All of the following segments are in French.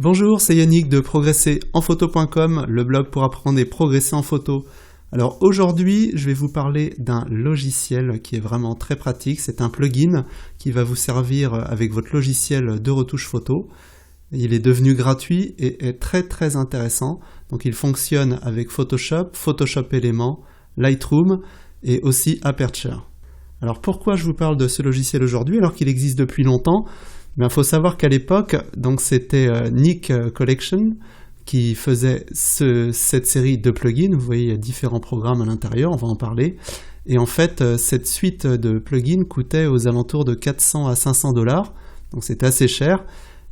Bonjour, c'est Yannick de progresserenphoto.com, le blog pour apprendre et progresser en photo. Alors aujourd'hui, je vais vous parler d'un logiciel qui est vraiment très pratique. C'est un plugin qui va vous servir avec votre logiciel de retouche photo. Il est devenu gratuit et est très intéressant. Donc il fonctionne avec Photoshop, Photoshop Elements, Lightroom et aussi Aperture. Alors pourquoi je vous parle de ce logiciel aujourd'hui alors qu'il existe depuis longtemps? Il faut savoir qu'à l'époque, donc c'était Nik Collection qui faisait cette série de plugins. Vous voyez, il y a différents programmes à l'intérieur, on va en parler. Et en fait, cette suite de plugins coûtait aux alentours de 400 à 500 $. Donc c'était assez cher.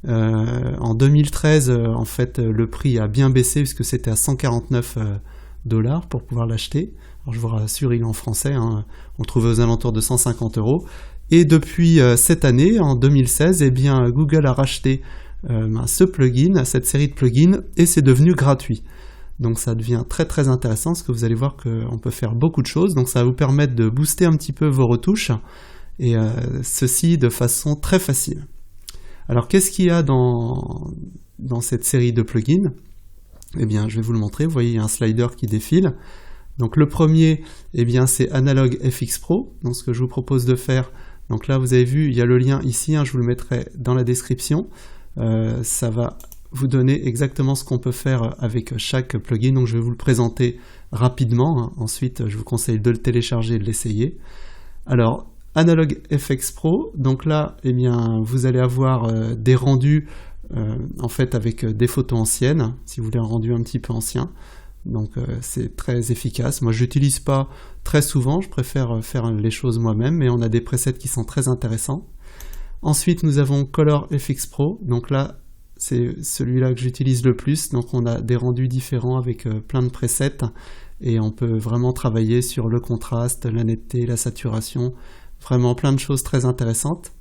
En 2013, en fait, le prix a bien baissé puisque c'était à 149 $ pour pouvoir l'acheter. Alors je vous rassure, il est en français, hein. On le trouvait aux alentours de 150 €. Et depuis cette année, en 2016, eh bien, Google a racheté ce plugin, cette série de plugins, et c'est devenu gratuit. Donc ça devient très intéressant parce que vous allez voir qu'on peut faire beaucoup de choses. Donc ça va vous permettre de booster un petit peu vos retouches, et ceci de façon très facile. Alors qu'est-ce qu'il y a dans cette série de plugins? Eh bien, je vais vous le montrer. Vous voyez, il y a un slider qui défile. Donc le premier, eh bien, c'est Analog FX Pro. Donc ce que je vous propose de faire, donc là vous avez vu, il y a le lien ici, hein, je vous le mettrai dans la description. Ça va vous donner exactement ce qu'on peut faire avec chaque plugin. Donc je vais vous le présenter rapidement, hein. Ensuite je vous conseille de le télécharger et de l'essayer. Alors Analog FX Pro, donc là eh bien, vous allez avoir des rendus en fait avec des photos anciennes, si vous voulez un rendu un petit peu ancien. Donc c'est très efficace. Moi je l'utilise pas très souvent, je préfère faire les choses moi-même, mais on a des presets qui sont très intéressants. Ensuite nous avons Color FX Pro, donc là c'est celui-là que j'utilise le plus. Donc on a des rendus différents avec plein de presets et on peut vraiment travailler sur le contraste, la netteté, la saturation, vraiment plein de choses très intéressantes.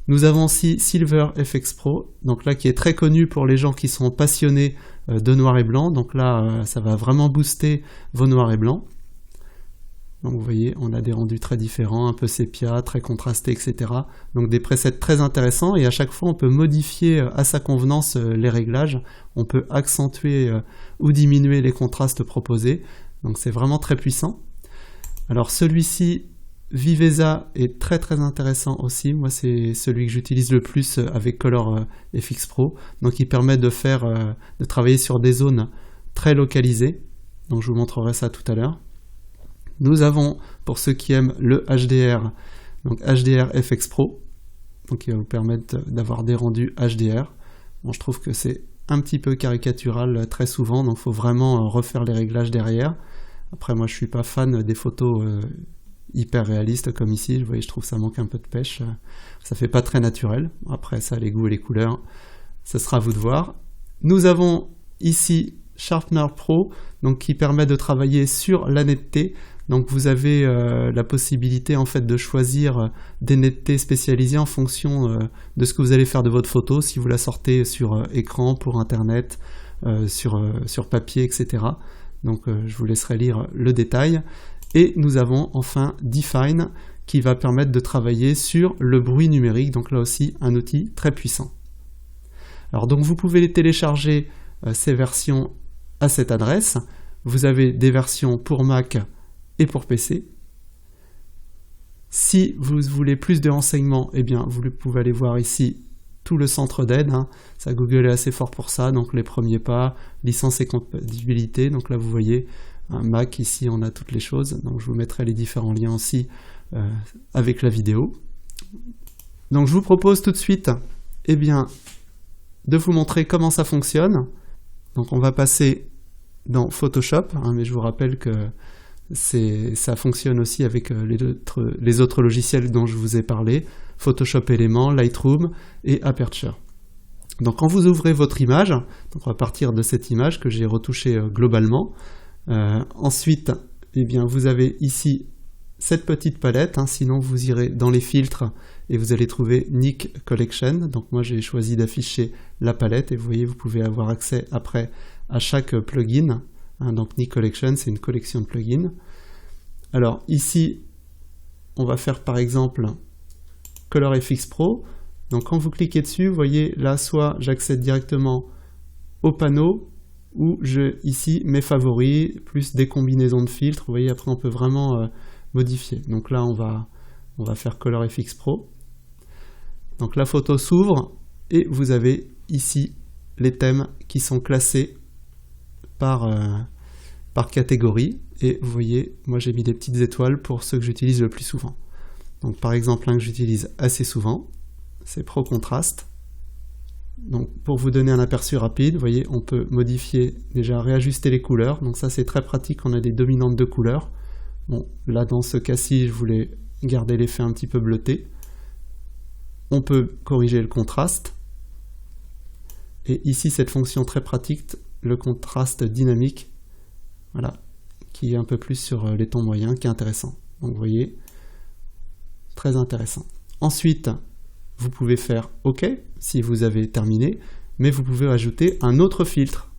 Nous avons aussi Silver FX Pro, donc là qui est très connu pour les gens qui sont passionnés de noir et blanc. Donc là ça va vraiment booster vos noirs et blancs. Donc vous voyez, on a des rendus très différents, un peu sépia, très contrastés, etc. Donc des presets très intéressants, et à chaque fois on peut modifier à sa convenance les réglages. On peut accentuer ou diminuer les contrastes proposés. Donc c'est vraiment très puissant. Alors celui-ci, Viveza, est très intéressant aussi. Moi c'est celui que j'utilise le plus avec Color FX Pro. Donc il permet de travailler sur des zones très localisées. Donc je vous montrerai ça tout à l'heure. Nous avons, pour ceux qui aiment le HDR, donc HDR FX Pro, donc qui va vous permettre d'avoir des rendus HDR. Bon, je trouve que c'est un petit peu caricatural très souvent, donc il faut vraiment refaire les réglages derrière. Après moi je suis pas fan des photos hyper réalistes comme ici, vous voyez, je trouve que ça manque un peu de pêche, ça fait pas très naturel. Après ça, les goûts et les couleurs, ce sera à vous de voir. Nous avons ici Sharpener Pro, donc qui permet de travailler sur la netteté. Donc vous avez la possibilité en fait de choisir des nettetés spécialisées en fonction de ce que vous allez faire de votre photo, si vous la sortez sur écran, pour internet, sur papier, etc. Donc je vous laisserai lire le détail. Et nous avons enfin Define qui va permettre de travailler sur le bruit numérique, donc là aussi un outil très puissant. Alors donc vous pouvez les télécharger ces versions à cette adresse. Vous avez des versions pour Mac et pour PC. Si vous voulez plus de renseignements, eh bien vous pouvez aller voir ici tout le centre d'aide, hein. Ça, Google est assez fort pour ça. Donc les premiers pas, licence et compatibilité. Donc là vous voyez un Mac, ici on a toutes les choses. Donc je vous mettrai les différents liens aussi avec la vidéo. Donc je vous propose tout de suite eh bien, de vous montrer comment ça fonctionne. Donc on va passer dans Photoshop, hein, mais je vous rappelle que ça fonctionne aussi avec les autres logiciels dont je vous ai parlé, Photoshop Elements, Lightroom et Aperture. Donc quand vous ouvrez votre image, donc on va partir de cette image que j'ai retouchée globalement. Ensuite, eh bien, vous avez ici cette petite palette, hein, sinon vous irez dans les filtres et vous allez trouver Nik Collection. Donc moi j'ai choisi d'afficher la palette et vous voyez, vous pouvez avoir accès après à chaque plugin. Donc Nik Collection, c'est une collection de plugins. Alors ici, on va faire par exemple Color FX Pro. Donc quand vous cliquez dessus, vous voyez là, soit j'accède directement au panneau, ou ici mes favoris, plus des combinaisons de filtres. Vous voyez, après on peut vraiment modifier. Donc là on va faire ColorFX Pro. Donc la photo s'ouvre et vous avez ici les thèmes qui sont classés par catégorie. Et vous voyez, moi j'ai mis des petites étoiles pour ceux que j'utilise le plus souvent. Donc par exemple, un que j'utilise assez souvent, c'est Pro Contrast. Donc pour vous donner un aperçu rapide, vous voyez, on peut modifier, déjà réajuster les couleurs. Donc ça c'est très pratique, on a des dominantes de couleurs. Bon, là dans ce cas-ci, je voulais garder l'effet un petit peu bleuté. On peut corriger le contraste. Et ici, cette fonction très pratique, le contraste dynamique, voilà, qui est un peu plus sur les tons moyens, qui est intéressant. Donc vous voyez, très intéressant. Ensuite, vous pouvez faire OK si vous avez terminé, mais vous pouvez ajouter un autre filtre.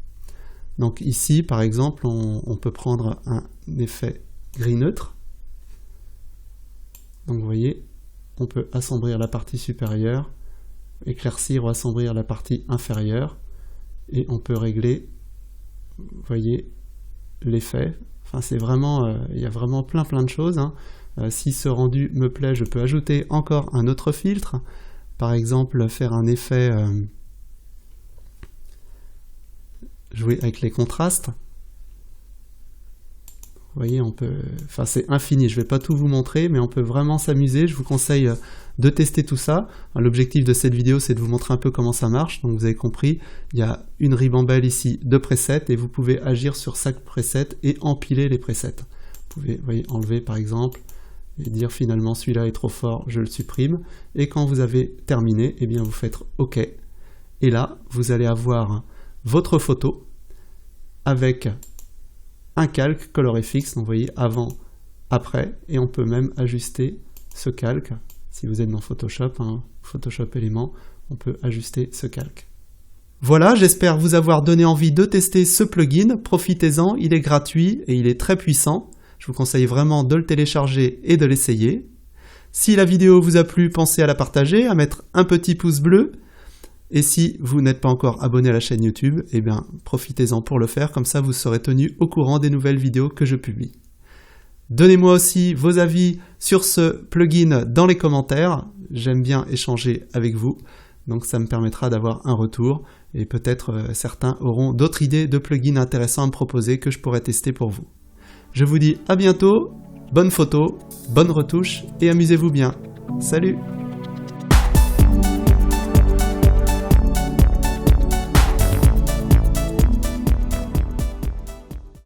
Donc ici, par exemple, on peut prendre un effet gris neutre. Donc vous voyez, on peut assombrir la partie supérieure, éclaircir ou assombrir la partie inférieure, et on peut régler, vous voyez, l'effet. Enfin, c'est vraiment, il y a vraiment plein de choses, hein. Si ce rendu me plaît, je peux ajouter encore un autre filtre. Par exemple, faire un effet, jouer avec les contrastes. Vous voyez, on peut, enfin c'est infini, je ne vais pas tout vous montrer, mais on peut vraiment s'amuser. Je vous conseille de tester tout ça. L'objectif de cette vidéo, c'est de vous montrer un peu comment ça marche. Donc vous avez compris, il y a une ribambelle ici de presets, et vous pouvez agir sur chaque preset et empiler les presets. Vous pouvez, vous voyez, enlever par exemple, et dire finalement celui-là est trop fort, je le supprime. Et quand vous avez terminé, eh bien vous faites OK. Et là, vous allez avoir votre photo avec un calque ColorFX, donc vous voyez avant, après, et on peut même ajuster ce calque. Si vous êtes dans Photoshop, hein, Photoshop Éléments, on peut ajuster ce calque. Voilà, j'espère vous avoir donné envie de tester ce plugin. Profitez-en, il est gratuit et il est très puissant. Je vous conseille vraiment de le télécharger et de l'essayer. Si la vidéo vous a plu, pensez à la partager, à mettre un petit pouce bleu. Et si vous n'êtes pas encore abonné à la chaîne YouTube, eh bien profitez-en pour le faire, comme ça vous serez tenu au courant des nouvelles vidéos que je publie. Donnez-moi aussi vos avis sur ce plugin dans les commentaires, j'aime bien échanger avec vous, donc ça me permettra d'avoir un retour, et peut-être certains auront d'autres idées de plugins intéressants à me proposer que je pourrais tester pour vous. Je vous dis à bientôt, bonne photo, bonne retouche, et amusez-vous bien. Salut!